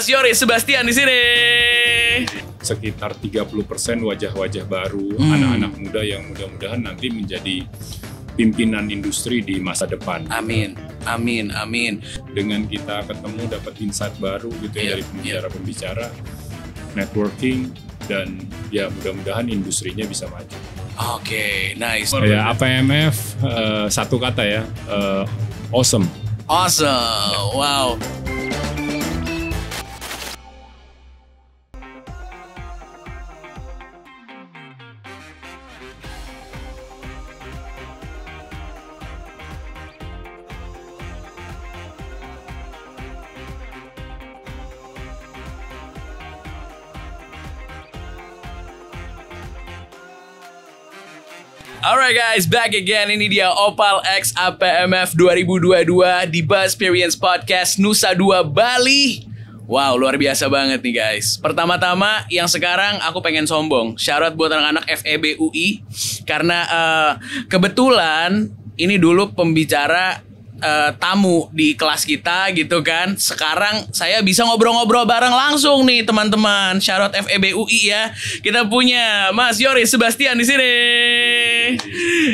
Mas Yoris Sebastian di sini. Sekitar 30% wajah-wajah baru, anak-anak muda yang mudah-mudahan nanti menjadi pimpinan industri di masa depan. Amin, amin, amin. Dengan kita ketemu dapat insight baru gitu ya dari pembicara-pembicara, networking, dan ya mudah-mudahan industrinya bisa maju. Oke, nice. Ya APMF satu kata ya, awesome. Awesome, wow. Alright guys, back again. Ini dia Opal X APMF 2022 di Buzz Experience Podcast Nusa Dua Bali. Wow, luar biasa banget nih guys. Pertama-tama yang sekarang aku pengen sombong. Syarat buat anak-anak FEB UI. Karena kebetulan ini dulu pembicara tamu di kelas kita gitu kan. Sekarang saya bisa ngobrol-ngobrol bareng langsung nih teman-teman. Syarat FEB UI ya. Kita punya Mas Yoris Sebastian di sini.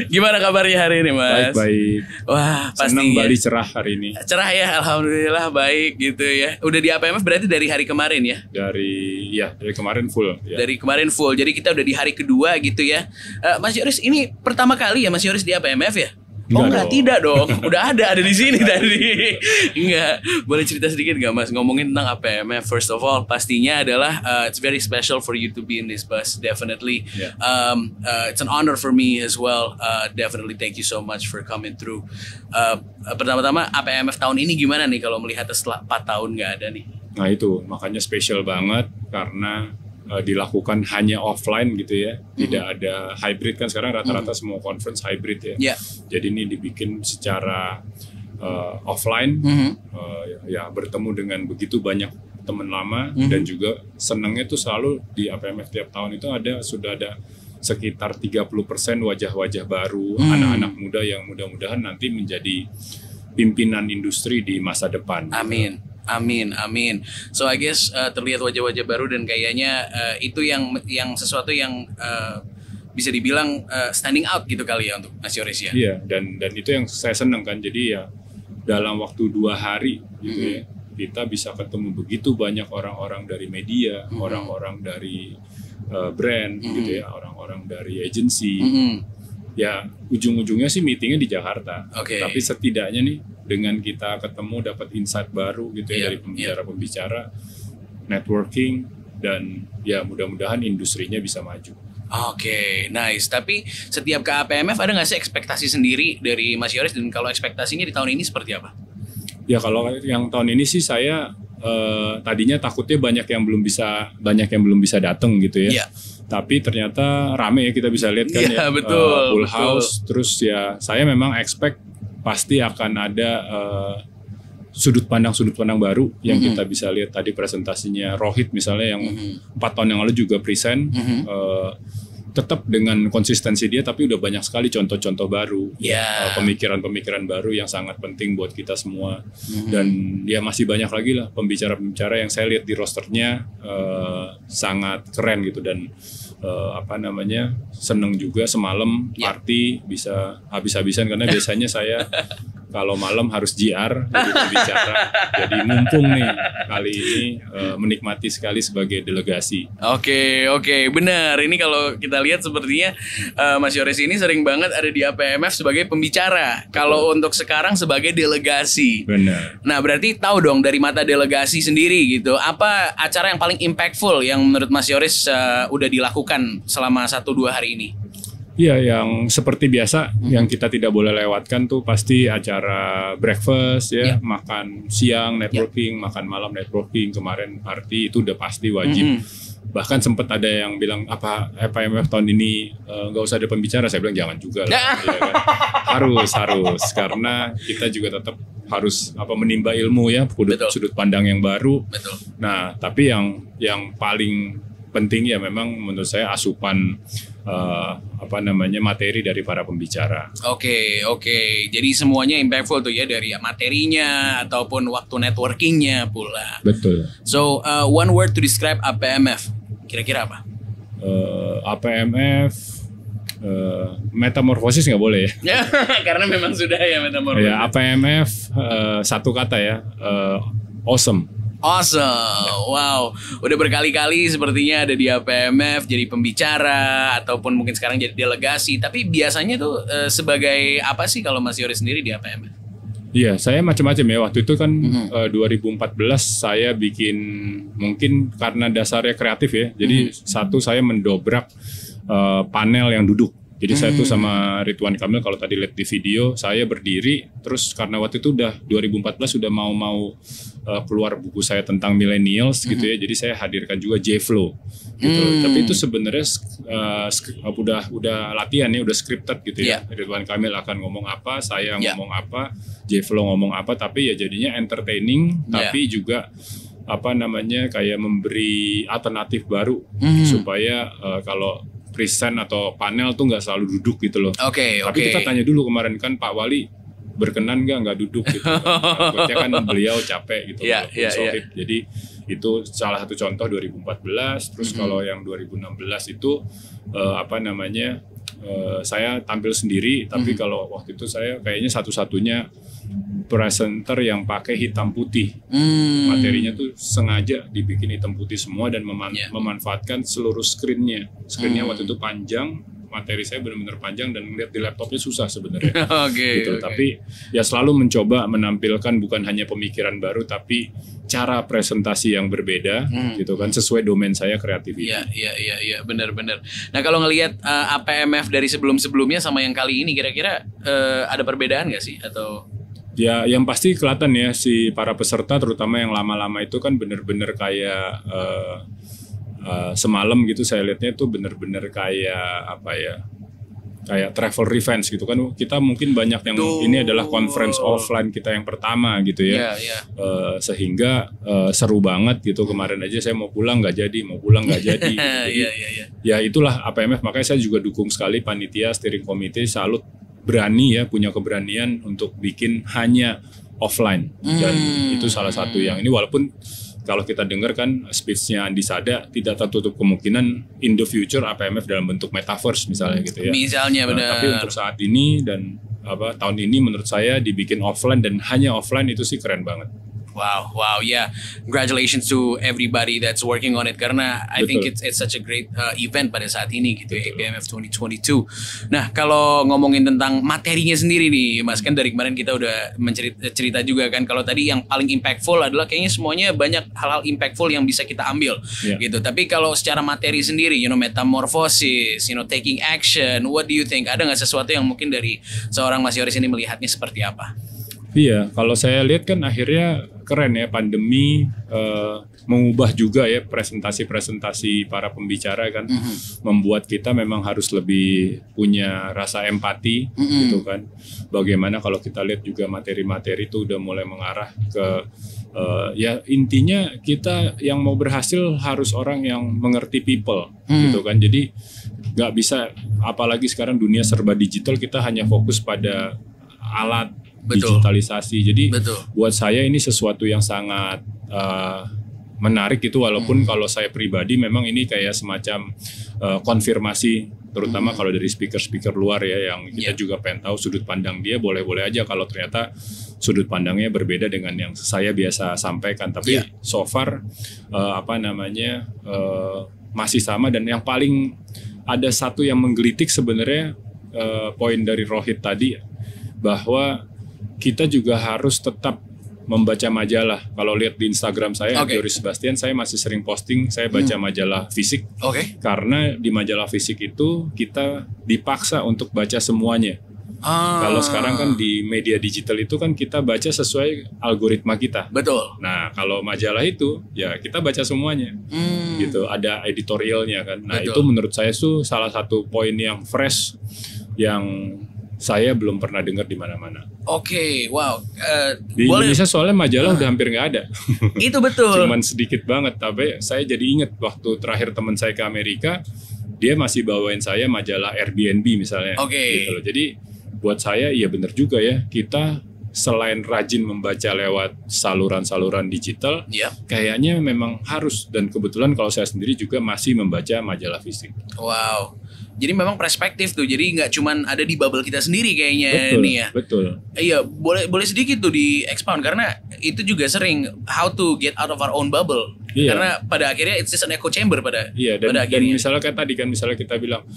Gimana kabarnya hari ini Mas? Baik-baik. Wah, pasti senang Bali cerah hari ini. Cerah ya, alhamdulillah baik gitu ya. Udah di APMF berarti dari hari kemarin ya? Dari kemarin full. Ya. Dari kemarin full. Jadi kita udah di hari kedua gitu ya. Mas Yoris, ini pertama kali ya Mas Yoris di APMF ya? Enggak, tidak dong. Udah ada di sini tadi. Enggak. Boleh cerita sedikit nggak Mas ngomongin tentang APMF? First of all, pastinya adalah it's very special for you to be in this bus. Definitely. Yeah. It's an honor for me as well. Definitely thank you so much for coming through. Pertama-tama APMF tahun ini gimana nih kalau melihat setelah 4 tahun nggak ada nih? Nah itu makanya spesial banget karena dilakukan hanya offline gitu ya, tidak ada hybrid kan sekarang rata-rata semua conference hybrid ya. Jadi ini dibikin secara offline, ya bertemu dengan begitu banyak teman lama dan juga senangnya tuh selalu di APMF tiap tahun itu sudah ada sekitar 30% wajah-wajah baru, anak-anak muda yang mudah-mudahan nanti menjadi pimpinan industri di masa depan. Amin. Amin, amin. So I guess terlihat wajah-wajah baru dan kayaknya itu yang sesuatu yang bisa dibilang standing out gitu kali ya untuk Mas Yoris ya. Iya, dan itu yang saya senang kan. Jadi ya dalam waktu 2 hari gitu ya kita bisa ketemu begitu banyak orang-orang dari media, orang-orang dari brand gitu ya, orang-orang dari agensi. Ya ujung-ujungnya sih meetingnya di Jakarta. Tapi setidaknya nih dengan kita ketemu dapat insight baru gitu ya dari pembicara-pembicara, networking, dan ya mudah-mudahan industrinya bisa maju. Oke, nice. Tapi setiap ke APMF ada nggak sih ekspektasi sendiri dari Mas Yoris, dan kalau ekspektasinya di tahun ini seperti apa? Ya kalau yang tahun ini sih saya tadinya takutnya banyak yang belum bisa datang gitu ya. Tapi ternyata rame ya, kita bisa lihat kan ya, betul, full house. Terus ya saya memang expect pasti akan ada sudut pandang baru yang kita bisa lihat tadi presentasinya Rohit misalnya yang 4 tahun yang lalu juga present, tetap dengan konsistensi dia tapi udah banyak sekali contoh-contoh baru, pemikiran-pemikiran baru yang sangat penting buat kita semua. Dan ya masih banyak lagi lah pembicara-pembicara yang saya lihat di rosternya sangat keren gitu, dan seneng juga semalam party bisa habis-habisan karena biasanya saya kalau malam harus JR jadi pembicara. Jadi mumpung nih kali ini menikmati sekali sebagai delegasi. Oke, benar. Ini kalau kita lihat sepertinya Mas Yoris ini sering banget ada di APMF sebagai pembicara. Kalau untuk sekarang sebagai delegasi. Benar. Nah berarti tahu dong dari mata delegasi sendiri gitu, apa acara yang paling impactful yang menurut Mas Yoris udah dilakukan selama 1-2 hari ini? Iya, yang seperti biasa yang kita tidak boleh lewatkan tuh pasti acara breakfast ya, makan siang networking, makan malam networking, kemarin party itu udah pasti wajib. Bahkan sempat ada yang bilang apa APMF tahun ini nggak usah ada pembicara, saya bilang jangan juga lah, ya kan? harus karena kita juga tetap harus menimba ilmu ya, sudut pandang yang baru. Nah tapi yang paling penting ya memang menurut saya asupan materi dari para pembicara. Oke. Jadi semuanya impactful tuh ya, dari materinya ataupun waktu networkingnya pula. Betul. So one word to describe APMF, kira-kira apa? APMF metamorfosis nggak boleh ya? Karena memang sudah ya metamorfosis. Ya, APMF satu kata ya, awesome. Awesome, wow. Udah berkali-kali sepertinya ada di APMF jadi pembicara ataupun mungkin sekarang jadi delegasi. Tapi biasanya tuh sebagai apa sih kalau Mas Yoris sendiri di APMF? Iya, saya macam-macam ya. Waktu itu kan 2014 saya bikin, mungkin karena dasarnya kreatif ya. Jadi satu, saya mendobrak panel yang duduk. Jadi saya tuh sama Ridwan Kamil, kalau tadi lihat di video, saya berdiri, terus karena waktu itu udah 2014 udah mau keluar buku saya tentang millennials gitu ya, jadi saya hadirkan juga J-Flow gitu. Tapi itu sebenarnya udah latihan ya, udah scripted gitu ya. Ridwan Kamil akan ngomong apa, saya ngomong apa, J-Flow ngomong apa, tapi ya jadinya entertaining, tapi juga kayak memberi alternatif baru supaya kalau present atau panel tuh nggak selalu duduk gitu loh. Tapi kita tanya dulu kemarin kan Pak Wali berkenan nggak duduk gitu. Takutnya kan beliau capek gitu. Jadi itu salah satu contoh 2014. Terus kalau yang 2016 itu saya tampil sendiri. Tapi kalau waktu itu saya kayaknya satu-satunya presenter yang pakai hitam putih. Materinya tuh sengaja dibikin hitam putih semua dan memanfaatkan seluruh screen-nya. Screen-nya waktu itu panjang, materi saya benar-benar panjang dan lihat di laptopnya susah sebenarnya. Tapi ya selalu mencoba menampilkan bukan hanya pemikiran baru tapi cara presentasi yang berbeda gitu kan, sesuai domain saya kreativitas. Iya, benar-benar. Nah, kalau ngelihat APMF dari sebelum-sebelumnya sama yang kali ini, kira-kira ada perbedaan nggak sih atau? Ya, yang pasti kelihatan ya, si para peserta terutama yang lama-lama itu kan bener-bener kayak semalam gitu saya lihatnya itu bener-bener kayak kayak travel revenge gitu kan. Kita mungkin banyak yang ini adalah conference offline kita yang pertama gitu ya. Sehingga seru banget gitu. Kemarin aja saya mau pulang nggak jadi. Jadi, ya itulah APMF, makanya saya juga dukung sekali panitia steering committee, salut berani ya, punya keberanian untuk bikin hanya offline. Dan itu salah satu yang ini, walaupun kalau kita dengar kan speech-nya Andi Sada, tidak tertutup kemungkinan in the future APMF dalam bentuk metaverse misalnya gitu ya. Misalnya benar. Tapi untuk saat ini dan tahun ini menurut saya dibikin offline dan hanya offline itu sih keren banget. Wow, yeah. Congratulations to everybody that's working on it, karena I think it's such a great event pada saat ini gitu ya, APMF 2022. Nah, kalau ngomongin tentang materinya sendiri nih, Mas, kan dari kemarin kita udah cerita juga kan, kalau tadi yang paling impactful adalah kayaknya semuanya banyak hal-hal impactful yang bisa kita ambil gitu. Tapi kalau secara materi sendiri, metamorphosis, taking action, what do you think? Ada nggak sesuatu yang mungkin dari seorang Mas Yoris ini melihatnya seperti apa? Iya, kalau saya lihat kan akhirnya keren ya, pandemi mengubah juga ya presentasi-presentasi para pembicara kan, membuat kita memang harus lebih punya rasa empati gitu kan. Bagaimana kalau kita lihat juga materi-materi itu udah mulai mengarah ke ya intinya kita yang mau berhasil harus orang yang mengerti people gitu kan. Jadi nggak bisa, apalagi sekarang dunia serba digital, kita hanya fokus pada alat. Digitalisasi. Jadi buat saya ini sesuatu yang sangat menarik gitu, walaupun kalau saya pribadi memang ini kayak semacam konfirmasi, terutama kalau dari speaker-speaker luar ya, yang kita juga pengen tahu sudut pandang dia. Boleh-boleh aja kalau ternyata sudut pandangnya berbeda dengan yang saya biasa sampaikan, tapi so far masih sama. Dan yang paling ada satu yang menggelitik sebenarnya, poin dari Rohit tadi, bahwa kita juga harus tetap membaca majalah. Kalau lihat di Instagram saya, Yoris Sebastian, saya masih sering posting saya baca majalah fisik. Karena di majalah fisik itu kita dipaksa untuk baca semuanya. Kalau sekarang kan di media digital itu kan kita baca sesuai algoritma kita. Nah, kalau majalah itu ya kita baca semuanya. Gitu, ada editorialnya kan. Nah, itu menurut saya itu salah satu poin yang fresh yang saya belum pernah dengar di mana-mana. Wow. Di Indonesia soalnya majalah udah hampir nggak ada. Itu betul. Cuman sedikit banget. Tapi saya jadi ingat waktu terakhir teman saya ke Amerika, dia masih bawain saya majalah Airbnb misalnya. Gitu loh. Jadi buat saya iya benar juga ya, kita selain rajin membaca lewat saluran-saluran digital, kayaknya memang harus, dan kebetulan kalau saya sendiri juga masih membaca majalah fisik. Wow. Jadi memang perspektif tuh, jadi nggak cuman ada di bubble kita sendiri kayaknya. Betul, nih ya. Betul. Iya, boleh sedikit tuh di expound, karena itu juga sering how to get out of our own bubble. Karena pada akhirnya it's just an echo chamber pada dan akhirnya. Misalnya kayak tadi kan, misalnya kita bilang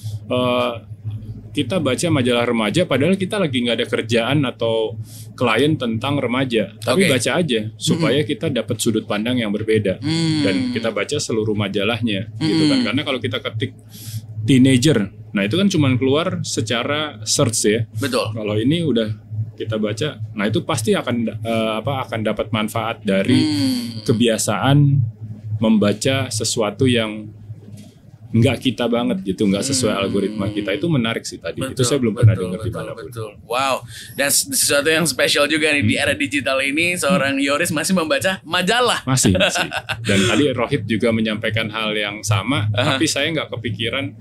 kita baca majalah remaja padahal kita lagi nggak ada kerjaan atau klien tentang remaja, tapi baca aja supaya kita dapat sudut pandang yang berbeda dan kita baca seluruh majalahnya gitu kan. Karena kalau kita ketik teenager, nah itu kan cuma keluar secara search ya. Betul. Kalau ini udah kita baca, nah itu pasti akan akan dapat manfaat dari kebiasaan membaca sesuatu yang nggak kita banget gitu, nggak sesuai algoritma kita. Itu menarik sih tadi. Itu saya belum pernah dengar di mana pun. Wow, dan sesuatu yang spesial juga nih di era digital ini, seorang Yoris masih membaca majalah. Masih. Dan tadi Rohit juga menyampaikan hal yang sama, tapi saya nggak kepikiran.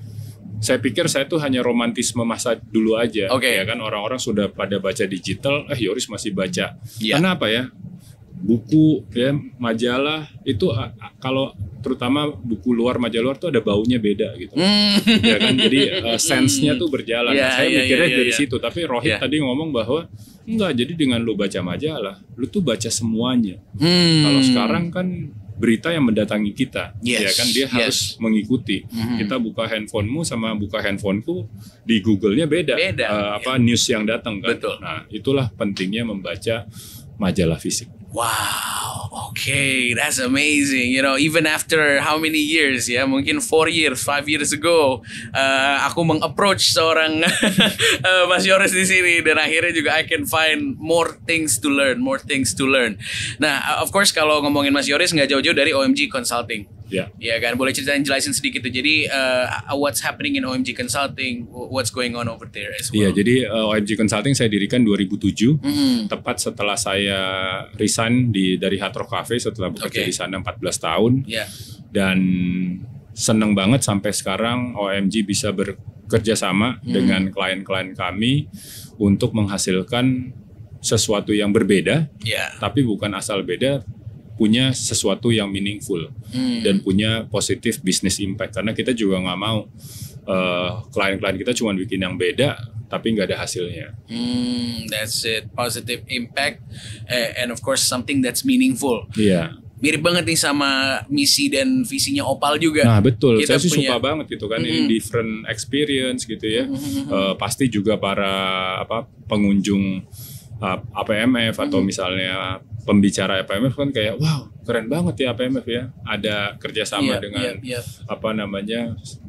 Saya pikir saya tuh hanya romantisme masa dulu aja. Ya kan, orang-orang sudah pada baca digital, Yoris masih baca. Karena apa ya? Buku ya, majalah itu kalau terutama buku luar, majalah luar tuh ada baunya beda gitu. Ya kan, jadi sense-nya tuh berjalan. Saya mikirnya dari situ, tapi Rohit tadi ngomong bahwa enggak, jadi dengan lu baca majalah, lu tuh baca semuanya. Kalau sekarang kan berita yang mendatangi kita, ya kan, dia harus mengikuti. Kita buka handphonemu sama buka handphoneku, di Google-nya beda. News yang datang kan. Betul. Nah, itulah pentingnya membaca majalah fisik. Wow, okay, that's amazing. You know, even after how many years ya, mungkin 4 years, 5 years ago, aku meng-approach seorang Mas Yoris di sini, dan akhirnya juga I can find more things to learn. Nah, of course kalau ngomongin Mas Yoris nggak jauh-jauh dari OMG Consulting. Ya kan, boleh jelasin sedikit tuh. Jadi what's happening in OMG Consulting, what's going on over there as well? Jadi OMG Consulting saya dirikan 2007, tepat setelah saya resign dari Hard Rock Cafe setelah bekerja di sana 14 tahun. Dan seneng banget sampai sekarang OMG bisa bekerja sama dengan klien-klien kami untuk menghasilkan sesuatu yang berbeda, tapi bukan asal beda, punya sesuatu yang meaningful dan punya positif business impact. Karena kita juga nggak mau klien-klien kita cuma bikin yang beda tapi nggak ada hasilnya. That's it, positive impact and of course something that's meaningful. Mirip banget nih sama misi dan visinya Opal juga. Nah betul, saya sih suka banget gitu kan, ini different experience gitu ya. Pasti juga para pengunjung APMF atau misalnya pembicara APMF kan kayak wow, keren banget ya APMF ya, ada kerjasama dengan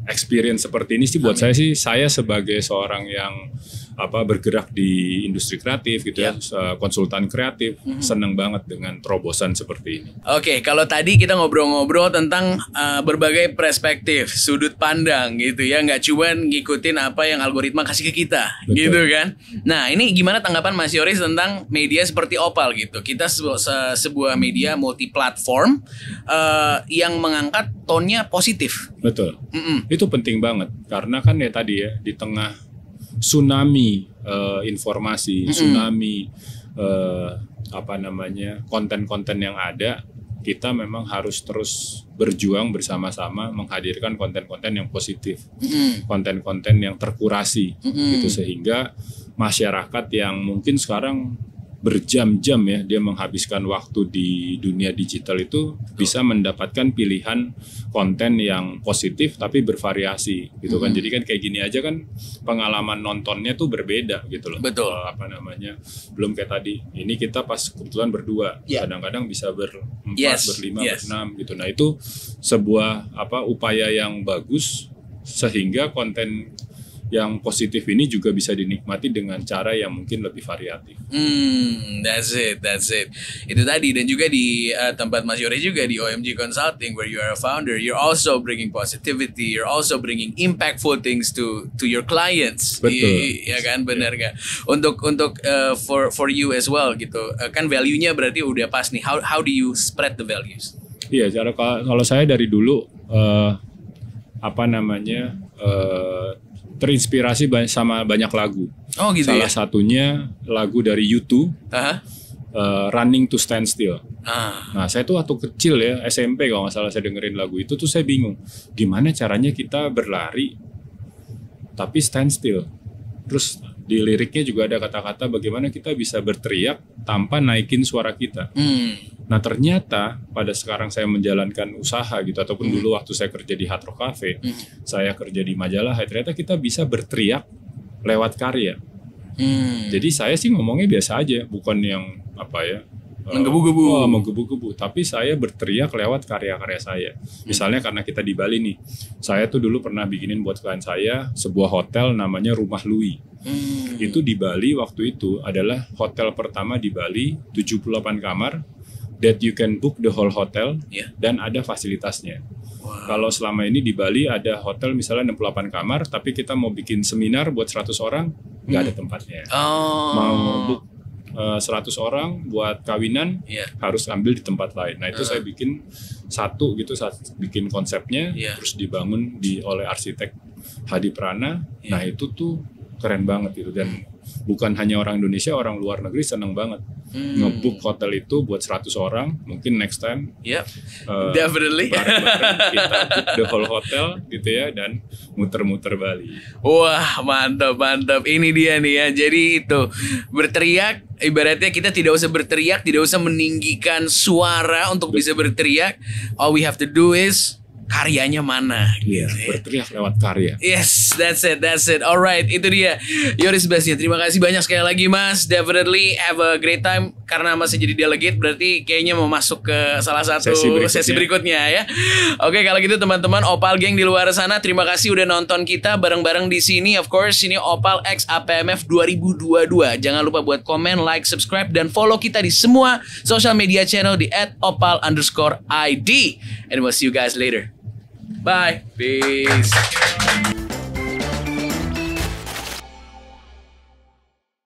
experience seperti ini sih. Buat saya sebagai seorang yang bergerak di industri kreatif gitu ya, konsultan kreatif, seneng banget dengan terobosan seperti ini. Oke, kalau tadi kita ngobrol-ngobrol tentang berbagai perspektif, sudut pandang gitu ya, nggak cuma ngikutin apa yang algoritma kasih ke kita. Betul. Gitu kan. Nah, ini gimana tanggapan Mas Yoris tentang media seperti Opal gitu? Kita sebuah media multi platform yang mengangkat tone-nya positif. Betul. Itu penting banget karena kan ya tadi ya, di tengah tsunami informasi, tsunami konten-konten yang ada, kita memang harus terus berjuang bersama-sama menghadirkan konten-konten yang positif, konten-konten yang terkurasi gitu, sehingga masyarakat yang mungkin sekarang berjam-jam ya dia menghabiskan waktu di dunia digital itu bisa mendapatkan pilihan konten yang positif tapi bervariasi gitu kan. Jadi kan kayak gini aja kan pengalaman nontonnya tuh berbeda gitu loh. Betul. Belum kayak tadi, ini kita pas kebetulan berdua, kadang-kadang bisa berempat, berlima, berenam gitu. Nah itu sebuah upaya yang bagus sehingga konten yang positif ini juga bisa dinikmati dengan cara yang mungkin lebih variatif. That's it. Itu tadi, dan juga di tempat Mas Yoris juga di OMG Consulting, where you are a founder, you're also bringing positivity, you're also bringing impactful things to your clients. Betul. Ya kan, benar nggak? Untuk for you as well gitu. Kan value-nya berarti udah pas nih. How do you spread the values? Iya, kalau saya dari dulu terinspirasi sama banyak lagu. Oh gitu. Salah satunya lagu dari U2, Running to Stand Still. Nah saya tuh waktu kecil ya, SMP kalau nggak salah saya dengerin lagu itu tuh saya bingung. Gimana caranya kita berlari tapi stand still. Terus di liriknya juga ada kata-kata bagaimana kita bisa berteriak tanpa naikin suara kita. Nah ternyata pada sekarang saya menjalankan usaha gitu, ataupun dulu waktu saya kerja di Hard Rock Cafe, saya kerja di majalah, ternyata kita bisa berteriak lewat karya. Jadi saya sih ngomongnya biasa aja, bukan yang apa ya, menggebu-gebu, tapi saya berteriak lewat karya-karya saya. Misalnya karena kita di Bali nih, saya tuh dulu pernah bikinin buat klien saya sebuah hotel namanya Rumah Louis. Itu di Bali waktu itu adalah hotel pertama di Bali, 78 kamar, that you can book the whole hotel, dan ada fasilitasnya. Kalau selama ini di Bali ada hotel misalnya 68 kamar, tapi kita mau bikin seminar buat 100 orang, nggak ada tempatnya. Mau book 100 orang buat kawinan, harus ambil di tempat lain. Nah itu saya bikin satu gitu, bikin konsepnya, terus dibangun oleh arsitek Hadi Prana. Nah itu tuh keren banget gitu, dan bukan hanya orang Indonesia, orang luar negeri seneng banget nge-book hotel itu buat 100 orang. Mungkin next time definitely bareng-bareng kita book the whole hotel gitu ya, dan muter-muter Bali. Wah mantap. Ini dia nih ya. Jadi itu berteriak, ibaratnya kita tidak usah berteriak, tidak usah meninggikan suara untuk bisa berteriak. All we have to do is karyanya mana gitu. Berteriak lewat karya. Yes, that's it. Alright, itu dia Yoris Basnya. Terima kasih banyak sekali lagi Mas. Definitely have a great time. Karena masih jadi delegate, berarti kayaknya mau masuk ke salah satu sesi berikutnya ya. Oke, kalau gitu teman-teman Opal Gang di luar sana, terima kasih udah nonton kita bareng-bareng di sini. Of course, ini Opal X APMF 2022. Jangan lupa buat komen, like, subscribe, dan follow kita di semua social media channel di @opal_id. And we'll see you guys later. Bye. Peace.